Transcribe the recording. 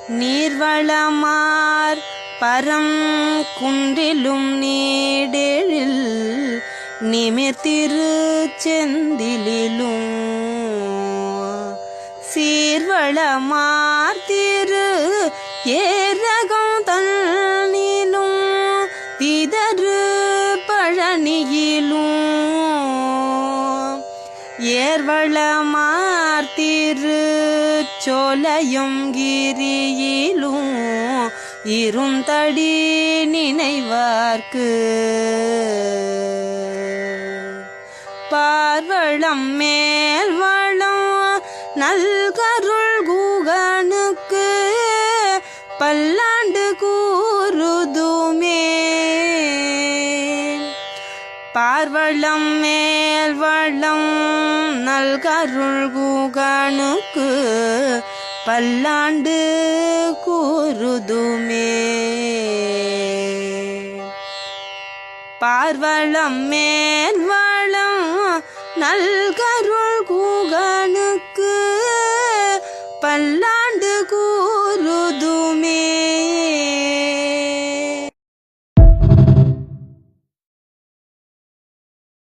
நீர்வளமார் பரம் குன்றிலும் நீடெழில் நிமிர்த்திரு செந்திலும் சீர்வளமார் திரு ஏரகம் தன்னிலும் திதறு பழனியிலும் ஏர்வளமார் திரு சோலையும் கிரியிலும் இருந்தடி நினைவார்க்கு பார்வளம் மேல் வளம் நல்கருள் குகனுக்கு பல்லாண்டு கூறுதுமே பார்வளம் மேல் வளம் நல்கருள் குகனுக்கு பல்லாண்டு கூறுதுமே பார்வளம் மேல் வளம் நல்கருள் குக